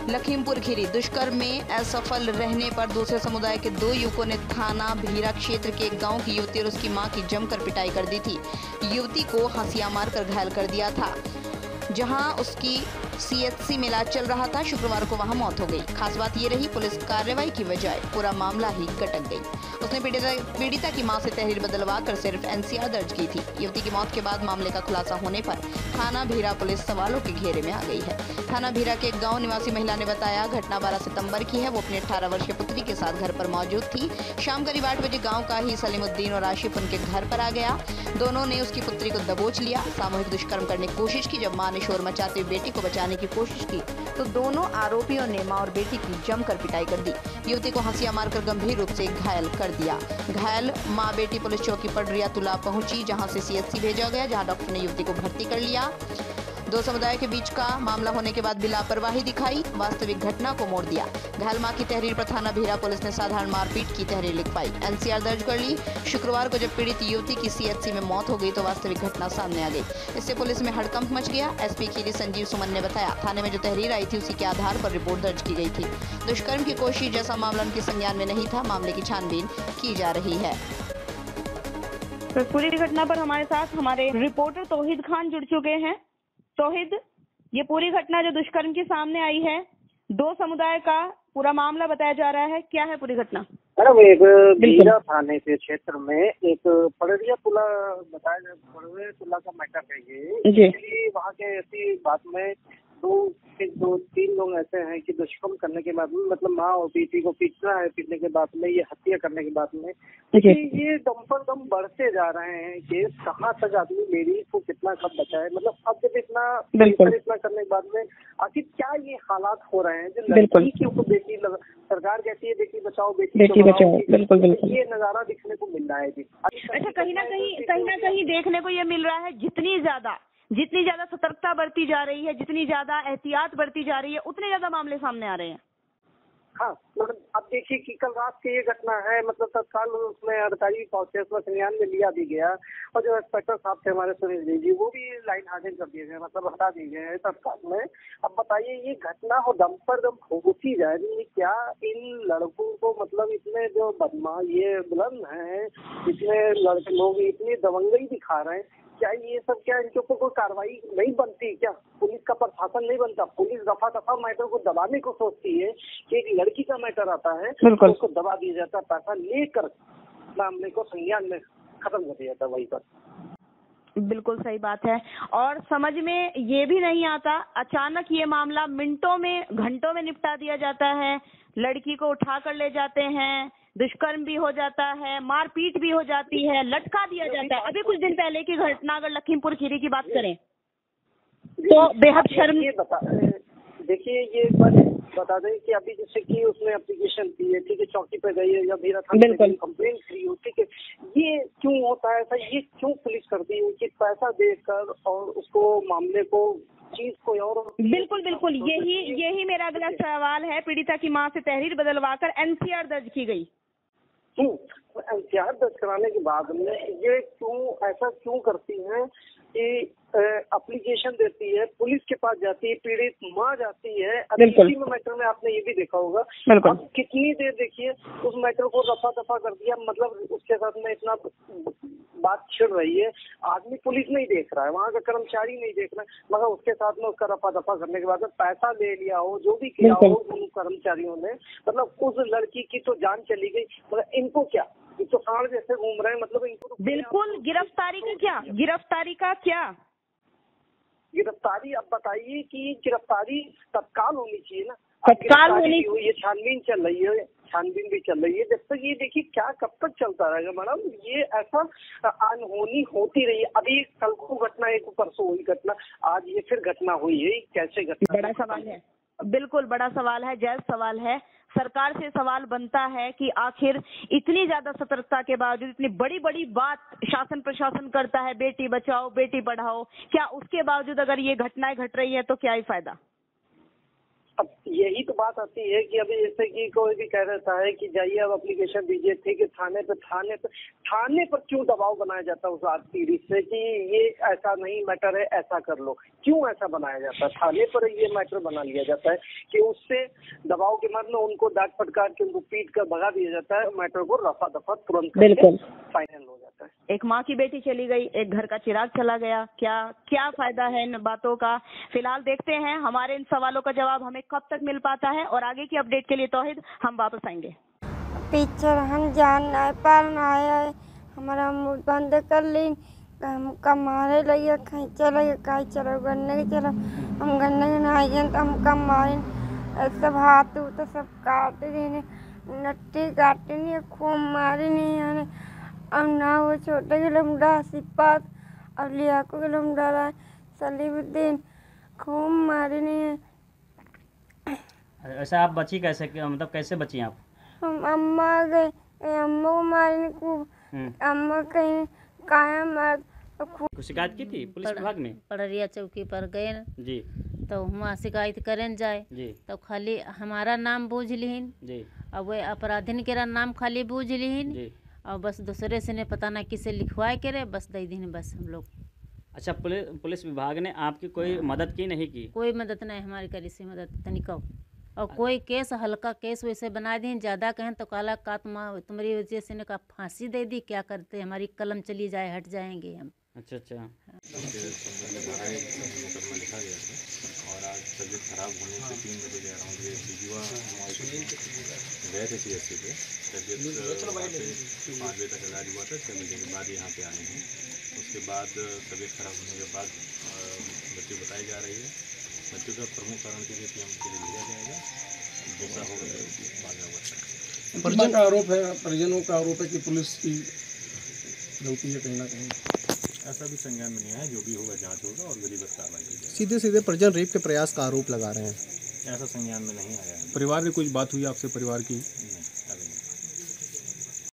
लखीमपुर खीरी दुष्कर्म में असफल रहने पर दूसरे समुदाय के 2 युवकों ने थाना भीरा क्षेत्र के एक गांव की युवती और उसकी मां की जमकर पिटाई कर दी थी। युवती को हंसिया मारकर घायल कर दिया था, जहां उसकी सीएचसी में इलाज चल रहा था। शुक्रवार को वहां मौत हो गई। खास बात ये रही, पुलिस कार्रवाई की बजाय पूरा मामला ही गटक गई। उसने पीड़िता की मां से तहरीर बदलवा कर सिर्फ एनसीआर दर्ज की थी। युवती की मौत के बाद मामले का खुलासा होने पर थाना भीरा पुलिस सवालों के घेरे में आ गई है। थाना भीरा के एक गांव निवासी महिला ने बताया, घटना 12 सितंबर की है। वो अपनी 18 वर्षीय पुत्री के साथ घर पर मौजूद थी। शाम करीब 8 बजे गांव का ही सलीमुद्दीन और आशिफ उनके घर पर आ गया। दोनों ने उसकी पुत्री को दबोच लिया। सामूहिक दुष्कर्म करने की कोशिश की। जब मां ने शोर मचाते हुए बेटी को बचाने की कोशिश की तो दोनों आरोपियों ने मां और बेटी की जमकर पिटाई कर दी। युवती को हंसिया मारकर गंभीर रूप से घायल कर दिया। घायल मां बेटी पुलिस चौकी पडरिया तुला पहुंची, जहां से सीएचसी भेजा गया, जहां डॉक्टर ने युवती को भर्ती कर लिया। 2 समुदाय के बीच का मामला होने के बाद भी लापरवाही दिखाई, वास्तविक घटना को मोड़ दिया। घायल मां की तहरीर पर थाना भीरा पुलिस ने साधारण मारपीट की तहरीर लिखवाई, एनसीआर दर्ज कर ली। शुक्रवार को जब पीड़ित युवती की सीएचसी में मौत हो गई तो वास्तविक घटना सामने आ गई। इससे पुलिस में हड़कंप मच गया। एसपी खीरी संजीव सुमन ने बताया, थाने में जो तहरीर आई थी उसी के आधार पर रिपोर्ट दर्ज की गई थी। दुष्कर्म की कोशिश जैसा मामला उनके संज्ञान में नहीं था। मामले की छानबीन की जा रही है। तो पूरी घटना पर हमारे साथ हमारे रिपोर्टर तौहीद खान जुड़ चुके हैं। तौहीद, ये पूरी घटना जो दुष्कर्म की सामने आई है, 2 समुदाय का पूरा मामला बताया जा रहा है, क्या है पूरी घटना? मैडम, एक भीरा थाने के क्षेत्र में एक पडरिया तुला बताया जाए, पडरिया तुला का मैटर है ये। वहाँ के ऐसी बात में 2-3 लोग ऐसे हैं कि दुष्कर्म करने के बाद में, मतलब माँ और बेटी को पीटना है, पीटने के बाद में ये हत्या करने के बाद में ये दम पर दम बढ़ते जा रहे हैं कि कहाँ तक आदमी लेडीज को कितना कब बचाए। मतलब अब जब इतना करने के बाद में आखिर क्या ये हालात हो रहे हैं जो लड़की की बेटी सरकार कहती है बेटी बचाओ बेटी बचाओ, बिल्कुल ये नजारा दिखने को मिल रहा है जी। अच्छा, कहीं ना कहीं देखने को ये मिल रहा है, जितनी ज्यादा सतर्कता बढ़ती जा रही है, जितनी ज्यादा एहतियात बढ़ती जा रही है, उतने ज्यादा मामले सामने आ रहे हैं। हाँ, मतलब अब देखिए कि कल रात की ये घटना है, मतलब तत्काल उसमें अधिकारी पहुंचे, उसमें संज्ञान में लिया भी गया और जो इंस्पेक्टर साहब थे हमारे सुनील जी, वो भी लाइन हाजिर कर दिए गए, मतलब हटा दिए गए हैं तत्काल में। अब बताइए, ये घटना हो दम पर दम होती जा रही है, क्या इन लड़कों को, मतलब इतने जो बदमाश ये बुलंद हैं, इतने लड़के लोग इतनी दबंगई दिखा रहे हैं, क्या ये सब, क्या इनके ऊपर कोई कार्रवाई नहीं बनती? क्या पुलिस का प्रशासन नहीं बनता? पुलिस दफा दफा मैटर को दबाने को सोचती है कि एक लड़की का मैटर आता है तो उसको दबा दिया जाता है, पैसा लेकर मामले को संज्ञान में खत्म कर दिया जाता है वहीं पर। बिल्कुल सही बात है। और समझ में ये भी नहीं आता, अचानक ये मामला मिनटों में घंटों में निपटा दिया जाता है। लड़की को उठा कर ले जाते हैं, दुष्कर्म भी हो जाता है, मारपीट भी हो जाती है, लटका दिया जाता है। अभी कुछ दिन पहले की घटना अगर लखीमपुर खीरी की बात करें तो बेहद शर्म। देखिए, ये बता दें कि अभी जैसे कि उसने एप्लीकेशन की है, ठीक है, चौकी पे गई है या भीरा थाने पे कंप्लेंट की हो, ठीक है, ये क्यों होता है ऐसा? ये क्यों पुलिस करती है कि पैसा देकर और उसको मामले को चीज कोई और? बिल्कुल यही मेरा अगला सवाल है। पीड़िता की मां से तहरीर बदलवाकर एनसीआर दर्ज की गई, एनसीआर दर्ज कराने के बाद में ये ऐसा क्यों करती है कि एप्लीकेशन देती है, पुलिस के पास जाती है, पीड़ित माँ जाती है। इसी में मैटर में आपने ये भी देखा होगा, अब कितनी देर देखिए उस मैटर को रफा दफा कर दिया, मतलब उसके साथ में इतना बात छिड़ रही है, आदमी पुलिस नहीं देख रहा है, वहाँ का कर्मचारी नहीं देख रहा है, मगर उसके साथ में उसका रफा दफा करने के बाद में पैसा ले लिया हो, जो भी किया हो उन कर्मचारियों ने, मतलब उस लड़की की तो जान चली गई, मगर इनको क्या, ये तो सांड जैसे घूम रहे हैं, मतलब इनको तो बिल्कुल गिरफ्तारी का क्या गिरफ्तारी? अब बताइए कि गिरफ्तारी तत्काल होनी चाहिए ना, तत्काल होनी चाहिए। छानबीन चल रही है, छानबीन भी चल रही है, जब तक ये देखिए क्या कब तक चलता रहेगा मैडम? ये ऐसा अनहोनी होती रही है। अभी कल को घटना, एक परसों हुई घटना, आज ये फिर घटना हुई है, कैसे घटना? बड़ा सवाल है, बिल्कुल बड़ा सवाल है, जायज सवाल है। सरकार से सवाल बनता है कि आखिर इतनी ज्यादा सतर्कता के बावजूद इतनी बड़ी बड़ी बात शासन प्रशासन करता है, बेटी बचाओ बेटी पढ़ाओ, क्या उसके बावजूद अगर ये घटनाएं घट रही है तो क्या ही फायदा? अब यही तो बात आती है कि अभी जैसे कि कोई भी कह देता है कि जाइए अब एप्लीकेशन दीजिए, ठीक है, थाने पर क्यों दबाव बनाया जाता है उस पीड़ित से कि ये ऐसा नहीं मैटर है, ऐसा कर लो। क्यों ऐसा बनाया जाता है? थाने पर ये मैटर बना लिया जाता है कि उससे दबाव के मार में उनको डांट फटकार के उनको पीट कर भगा दिया जाता है, मैटर को रफा दफा तुरंत बिल्कुल फाइनल हो जाता है। एक माँ की बेटी चली गई, एक घर का चिराग चला गया, क्या फायदा है इन बातों का। फिलहाल देखते हैं हमारे इन सवालों का जवाब हमें कब तक मिल पाता है, और आगे की अपडेट के लिए तौहीद हम वापस आएंगे। टीचर हम जान नहीं पा रहे, हमारा मुंह बंद कर ली, हम कमारे लगे, कहीं चलो गन्ने के चलो, हम गन्ने के नहीं जान तो हम कमारे सब हाथ तो सब काट रहे, नट्टी काट रही, खूब मारी नहीं आने। अब ना वो छोटे के लमडा सिपात, अब लिया को के लमडा रहा सलीमुद्दीन, खूब मारी नहीं है। ऐसा आप बची कैसे, मतलब कैसे बची आप? हम अम्मा गए, अम्मा को मारने खूब, अम्मा कहीं कायम मार कुछ शिकायत की थी पुलिस विभाग में? पड़रिया चौकी पर गए न जी, तो वहाँ शिकायत करें जाए जी, तो खाली हमारा नाम बूझ लीन, जी, अब वह अपराधीन के नाम खाली बूझ लीन, जी। और बस दूसरे से ने पता ना किसे लिखवाए करे, बस दे दिन बस हम लोग। अच्छा, पुलिस विभाग ने आपकी कोई मदद की नहीं की? कोई मदद नहीं हमारी करी से मदद तनिको, और कोई केस हल्का केस वैसे बना दी, ज़्यादा कहें तो काला का तुम्हारी वजह से ने का फांसी दे दी, क्या करते हमारी कलम चली जाए हट जाएंगे हम। अच्छा अच्छा। मुकदमा लिखा गया था और आज तबीयत खराब होने से 3 बजे के अराउंड ये बीजुआ गए थे CSC पे। तबीयत 5 बजे तक इलाज हुआ था, 6 बजे के बाद यहाँ पे आए हैं। उसके बाद तबीयत खराब होने के बाद मृत्यु बताई जा रही है। मृत्यु का प्रमुख कारण के लिए PM के लिए भेजा जाएगा, जैसा होगा बाद में बताएंगे। परिजनों का आरोप है कि पुलिस की गलती है कहीं ना कहीं। ऐसा भी संज्ञान में नहीं है, जो भी होगा जांच होगा और विधिवत कार्रवाई की जाएगी। सीधे परिजन रेप के प्रयास का आरोप लगा रहे हैं। ऐसा संज्ञान में नहीं आया है। परिवार में कुछ बात हुई आपसे परिवार की?